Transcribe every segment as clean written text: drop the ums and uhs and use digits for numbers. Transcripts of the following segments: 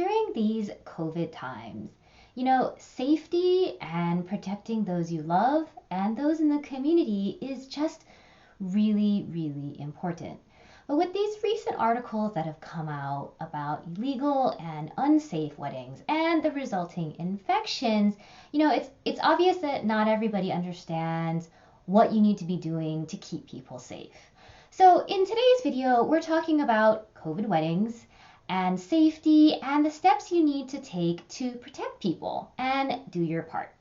during these COVID times, safety and protecting those you love and those in the community is just really, really important. But with these recent articles that have come out about illegal and unsafe weddings and the resulting infections, it's obvious that not everybody understands what you need to be doing to keep people safe. So in today's video, we're talking about COVID weddings and safety and the steps you need to take to protect people and do your part.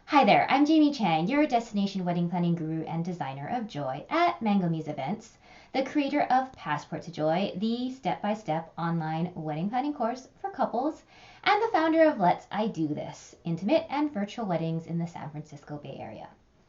Hi there, I'm Jamie Chang, your destination wedding planning guru and designer of joy at Mango Muse Events, the creator of Passport to Joy, the step-by-step online wedding planning course for couples, and the founder of Let's I Do This, intimate and virtual weddings in the San Francisco Bay Area.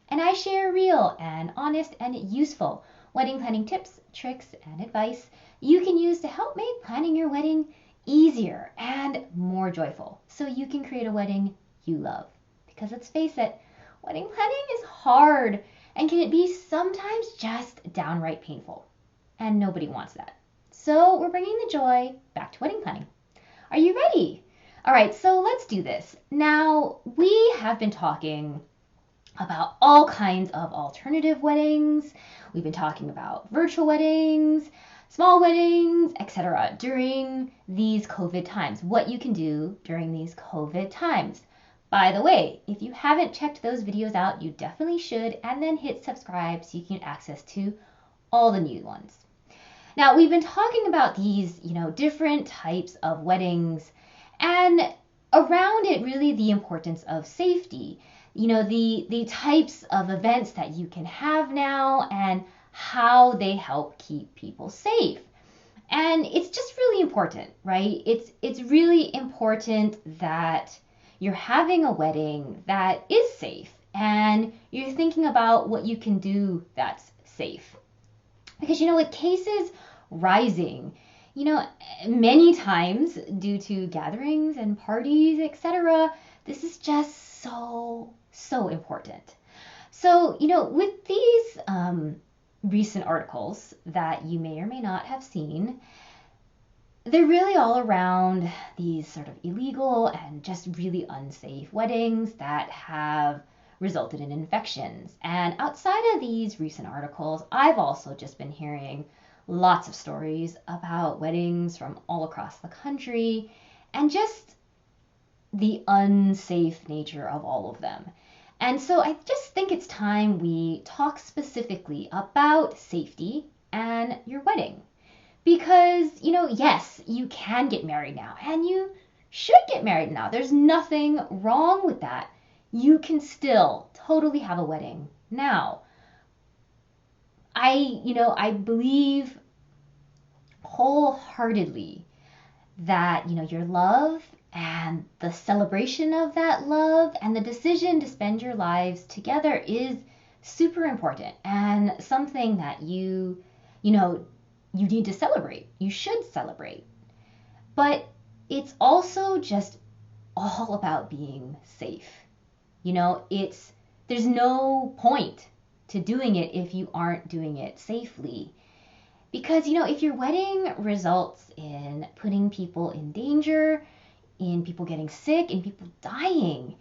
And I share real and honest and useful wedding planning tips, tricks, and advice you can use to help make planning your wedding easier and more joyful so you can create a wedding you love. Because let's face it, wedding planning is hard and can it be sometimes just downright painful. And nobody wants that. So we're bringing the joy back to wedding planning. Are you ready? All right, so let's do this. Now, we have been talking about all kinds of alternative weddings. We've been talking about virtual weddings, small weddings, etc. during these COVID times, what you can do during these COVID times. By the way, if you haven't checked those videos out, you definitely should, and then hit subscribe so you can get access to all the new ones. Now, we've been talking about these, different types of weddings, and around it, really the importance of safety. The types of events that you can have now and how they help keep people safe. And it's just really important, right? It's really important that you're having a wedding that is safe and you're thinking about what you can do that's safe. Because, with cases rising, many times due to gatherings and parties, etc., this is just so important. So, with these recent articles that you may or may not have seen, they're really all around these sort of illegal and just really unsafe weddings that have resulted in infections. And outside of these recent articles, I've also just been hearing lots of stories about weddings from all across the country and just the unsafe nature of all of them. And so I just think it's time we talk specifically about safety and your wedding. Because, yes, you can get married now and you should get married now. There's nothing wrong with that. You can still totally have a wedding now. I believe wholeheartedly that, your love and the celebration of that love and the decision to spend your lives together is super important and something that you need to celebrate. You should celebrate. But it's also just all about being safe. There's no point to doing it if you aren't doing it safely. Because, if your wedding results in putting people in danger, in people getting sick, in people dying,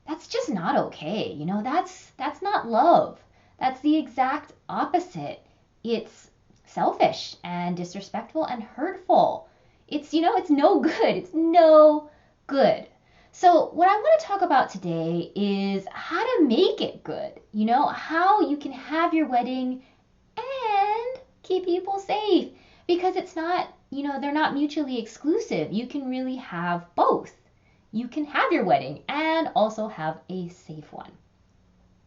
that's just not okay. That's not love. That's the exact opposite. It's selfish and disrespectful and hurtful. It's no good. It's no good. So what I want to talk about today is how to make it good. How you can have your wedding and keep people safe, because it's not, they're not mutually exclusive. You can really have both. You can have your wedding and also have a safe one.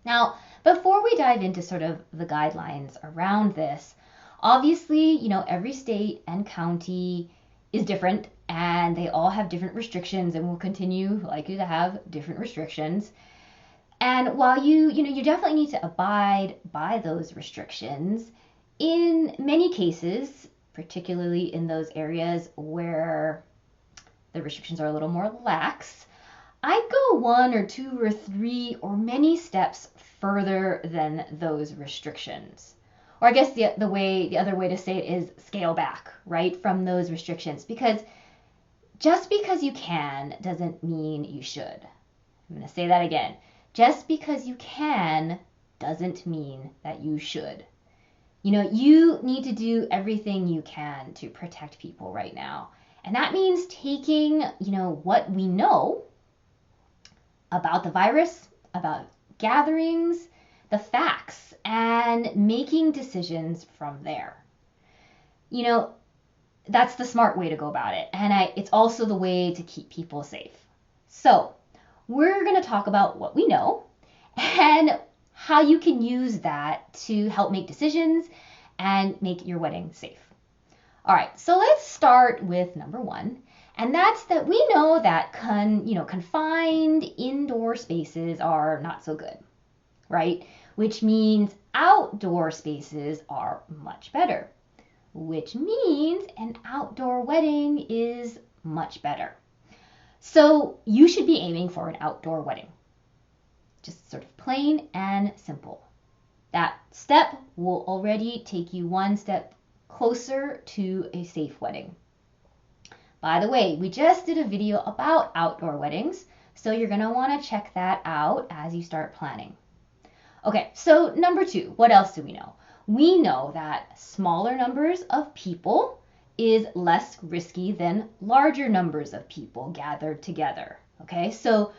Now, before we dive into sort of the guidelines around this, obviously, every state and county is different and they all have different restrictions and will continue likely to have different restrictions. And while you definitely need to abide by those restrictions, in many cases, particularly in those areas where the restrictions are a little more lax, I'd go 1 or 2 or 3 or many steps further than those restrictions. Or I guess the other way to say it is scale back, right, from those restrictions. Because just because you can doesn't mean you should. I'm going to say that again. Just because you can doesn't mean that you should. You need to do everything you can to protect people right now. And that means taking, what we know about the virus, about gatherings, the facts, and making decisions from there. That's the smart way to go about it. And it's also the way to keep people safe. So we're going to talk about what we know and how you can use that to help make decisions and make your wedding safe. All right, so let's start with number one. And that's that we know that confined indoor spaces are not so good, right? Which means outdoor spaces are much better, which means an outdoor wedding is much better. So you should be aiming for an outdoor wedding. Just sort of plain and simple. That step will already take you one step closer to a safe wedding. By the way, we just did a video about outdoor weddings, so you're going to want to check that out as you start planning. Okay, so number two, what else do we know? We know that smaller numbers of people is less risky than larger numbers of people gathered together. Okay, so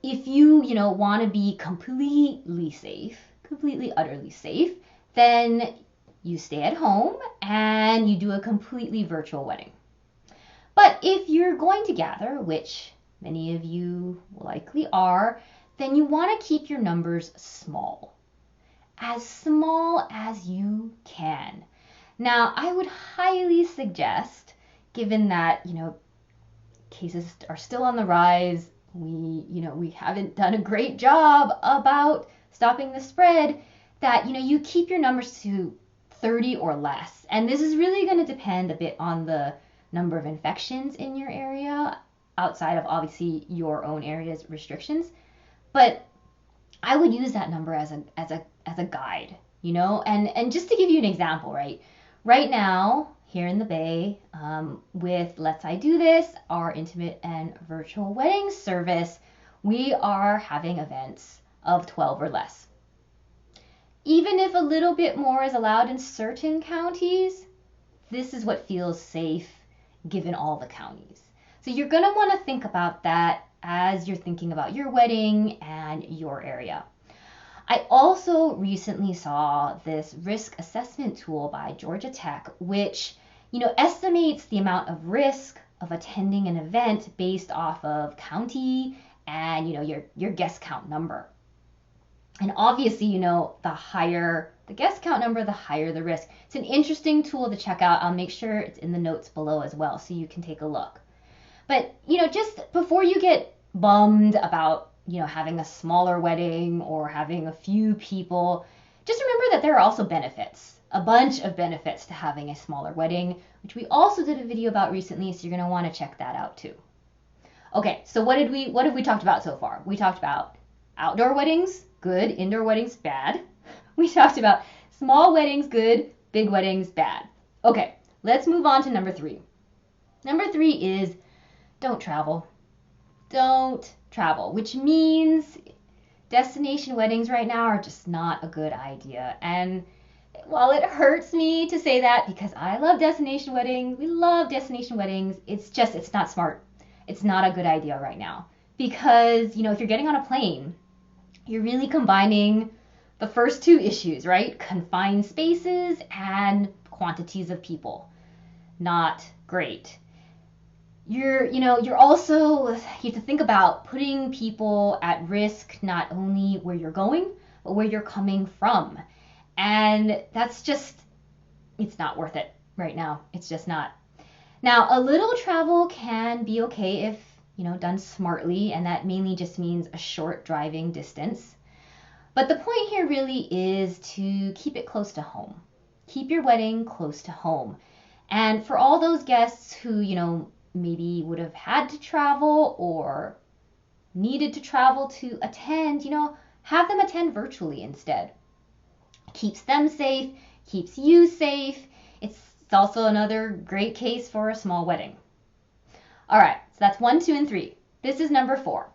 if you want to be completely safe, completely utterly safe, then you stay at home and you do a completely virtual wedding. But if you're going to gather, which many of you likely are, then you want to keep your numbers small as you can. Now, I would highly suggest, given that, cases are still on the rise, we haven't done a great job about stopping the spread, that, you keep your numbers to 30 or less. And this is really going to depend a bit on the number of infections in your area, outside of obviously your own area's restrictions. But I would use that number as a guide, and just to give you an example, right now here in the Bay, with Let's I Do This, our intimate and virtual wedding service, we are having events of 12 or less. Even if a little bit more is allowed in certain counties, this is what feels safe given all the counties. So you're going to want to think about that as you're thinking about your wedding and your area. I also recently saw this risk assessment tool by Georgia Tech, which, estimates the amount of risk of attending an event based off of county and, your guest count number. And obviously, the higher the guest count number, the higher the risk. It's an interesting tool to check out. I'll make sure it's in the notes below as well so you can take a look. But, just before you get bummed about, having a smaller wedding or having a few people, just remember that there are also benefits, a bunch of benefits to having a smaller wedding, which we also did a video about recently, so you're going to want to check that out too. Okay, so what have we talked about so far? We talked about outdoor weddings, good, indoor weddings, bad. We talked about small weddings, good, big weddings, bad. Okay, let's move on to number three. Number three is don't travel. Don't travel, which means destination weddings right now are just not a good idea. And while it hurts me to say that because I love destination weddings, we love destination weddings, it's not smart. It's not a good idea right now. Because, if you're getting on a plane, you're really combining the first two issues, right? Confined spaces and quantities of people. Not great. You're also, you have to think about putting people at risk, not only where you're going, but where you're coming from. And it's not worth it right now. It's just not. Now, a little travel can be okay if, done smartly, and that mainly just means a short driving distance. But the point here really is to keep it close to home. Keep your wedding close to home. And for all those guests who, maybe would have had to travel or needed to travel to attend, have them attend virtually instead. Keeps them safe, keeps you safe. It's also another great case for a small wedding. All right, so that's 1, 2, and 3. This is number 4.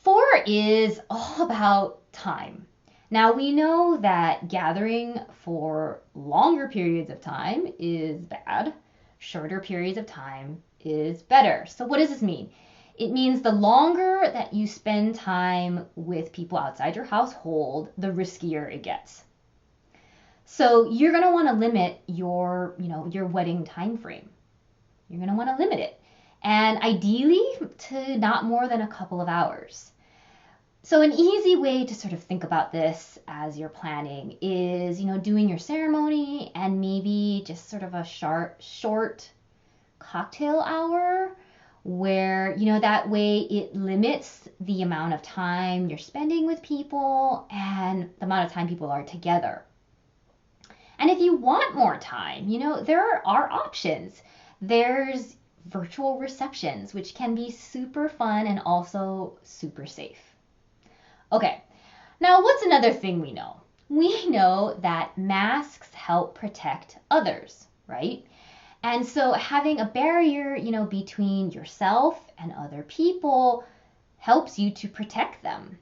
4 is all about time. Now we know that gathering for longer periods of time is bad. Shorter periods of time is better. So what does this mean? It means the longer that you spend time with people outside your household, the riskier it gets. So you're going to want to limit your wedding time frame. You're going to want to limit it. And ideally to not more than a couple of hours. So an easy way to sort of think about this as you're planning is, doing your ceremony and maybe just sort of a short cocktail hour where, that way it limits the amount of time you're spending with people and the amount of time people are together. And if you want more time, there are options. There's virtual receptions, which can be super fun and also super safe. Okay, now what's another thing we know? We know that masks help protect others, right? And so having a barrier, between yourself and other people helps you to protect them.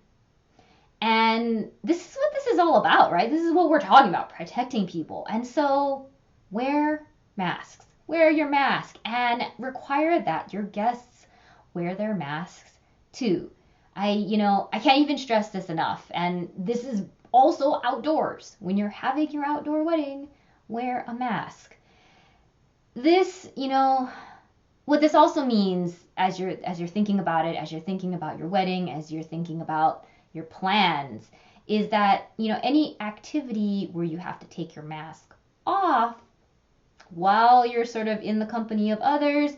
And this is what this is all about, right? This is what we're talking about, protecting people. And so wear masks. Wear your mask and require that your guests wear their masks too. I can't even stress this enough. And this is also outdoors. When you're having your outdoor wedding, wear a mask. This, what this also means as you're thinking about it, as you're thinking about your wedding, as you're thinking about your plans, is that, any activity where you have to take your mask off while you're sort of in the company of others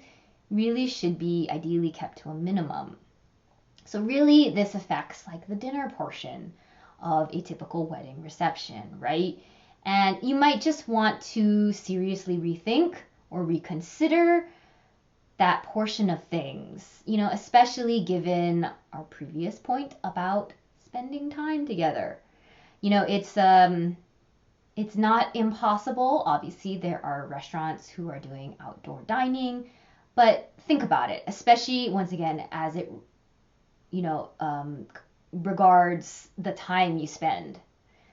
really should be ideally kept to a minimum. So really this affects like the dinner portion of a typical wedding reception, right? And you might just want to seriously rethink or reconsider that portion of things, especially given our previous point about spending time together. It's not impossible. Obviously, there are restaurants who are doing outdoor dining, but think about it, especially once again, as it, regards the time you spend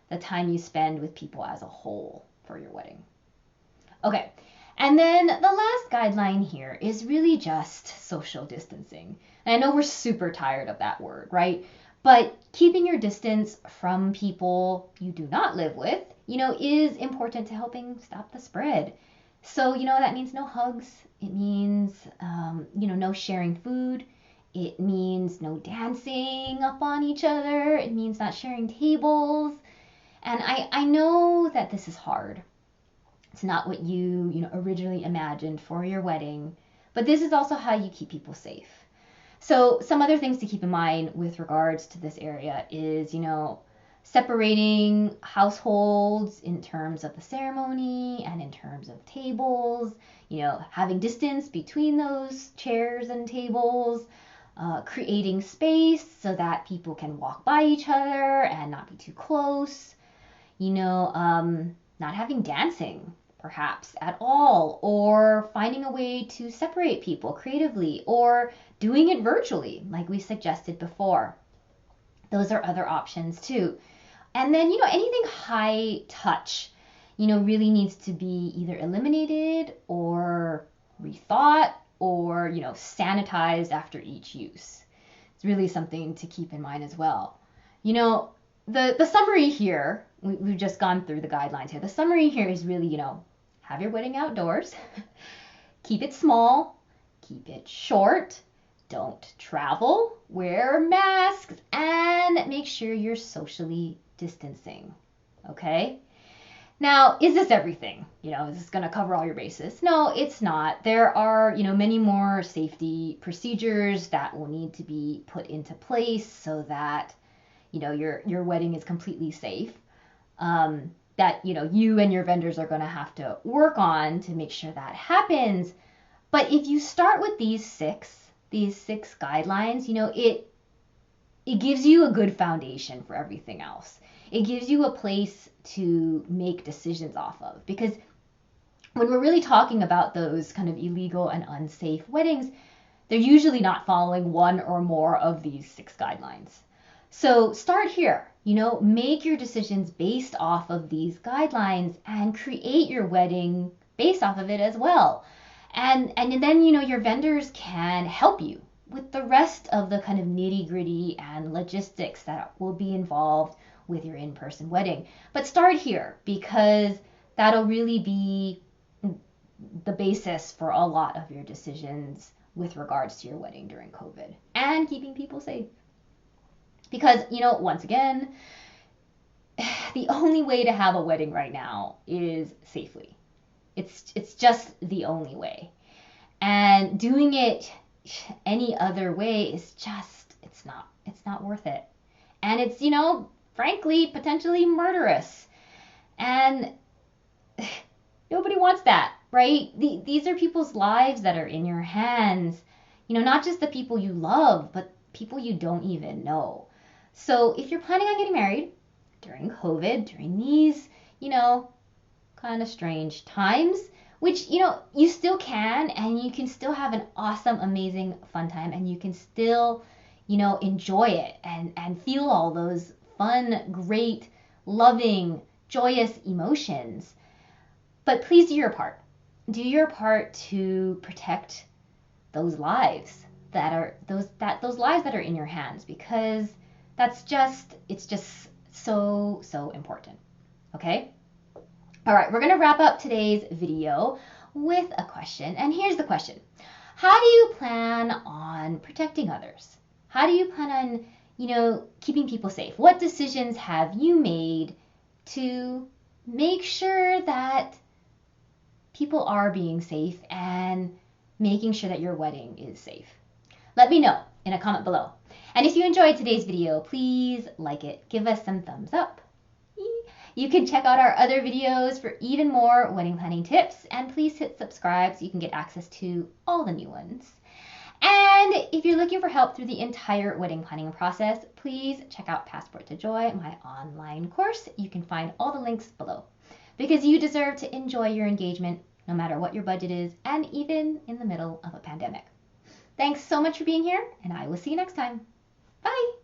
with people as a whole for your wedding. Okay. And then the last guideline here is really just social distancing. And I know we're super tired of that word, right? But keeping your distance from people you do not live with, is important to helping stop the spread. So, that means no hugs. It means, no sharing food. It means no dancing up on each other. It means not sharing tables. And I know that this is hard. It's not what you originally imagined for your wedding, but this is also how you keep people safe. So some other things to keep in mind with regards to this area is, separating households in terms of the ceremony and in terms of tables, having distance between those chairs and tables, creating space so that people can walk by each other and not be too close, not having dancing perhaps at all, or finding a way to separate people creatively, or doing it virtually like we suggested before. Those are other options too. And then, anything high touch, really needs to be either eliminated or rethought or, sanitized after each use. It's really something to keep in mind as well. The summary here, we've just gone through the guidelines here. The summary here is really, have your wedding outdoors, keep it small, keep it short, don't travel, wear masks, and make sure you're socially distancing. Okay? Now, is this everything? Is this going to cover all your bases? No, it's not. There are, many more safety procedures that will need to be put into place so that, your wedding is completely safe. That, you and your vendors are going to have to work on to make sure that happens. But if you start with these six guidelines, it gives you a good foundation for everything else. It gives you a place to make decisions off of. Because when we're really talking about those kind of illegal and unsafe weddings, they're usually not following one or more of these 6 guidelines. So start here, make your decisions based off of these guidelines and create your wedding based off of it as well. And then, your vendors can help you with the rest of the kind of nitty gritty and logistics that will be involved with your in-person wedding. But start here because that'll really be the basis for a lot of your decisions with regards to your wedding during COVID and keeping people safe. Because, once again, the only way to have a wedding right now is safely. It's just the only way. And doing it any other way is just, it's not worth it. And it's, frankly, potentially murderous. And nobody wants that, right? These are people's lives that are in your hands. Not just the people you love, but people you don't even know. So if you're planning on getting married during COVID, during these, kind of strange times, which, you still can, and you can still have an awesome, amazing, fun time, and you can still, enjoy it and feel all those fun, great, loving, joyous emotions. But please do your part. Do your part to protect those lives that are those lives that are in your hands, because it's just so important. Okay? All right, we're going to wrap up today's video with a question. And here's the question. How do you plan on protecting others? How do you plan on, keeping people safe? What decisions have you made to make sure that people are being safe and making sure that your wedding is safe? Let me know in a comment below. And if you enjoyed today's video, please like it. Give us some thumbs up. You can check out our other videos for even more wedding planning tips, and please hit subscribe so you can get access to all the new ones. And if you're looking for help through the entire wedding planning process, please check out Passport to Joy, my online course. You can find all the links below, because you deserve to enjoy your engagement no matter what your budget is, and even in the middle of a pandemic. Thanks so much for being here, and I will see you next time. Bye!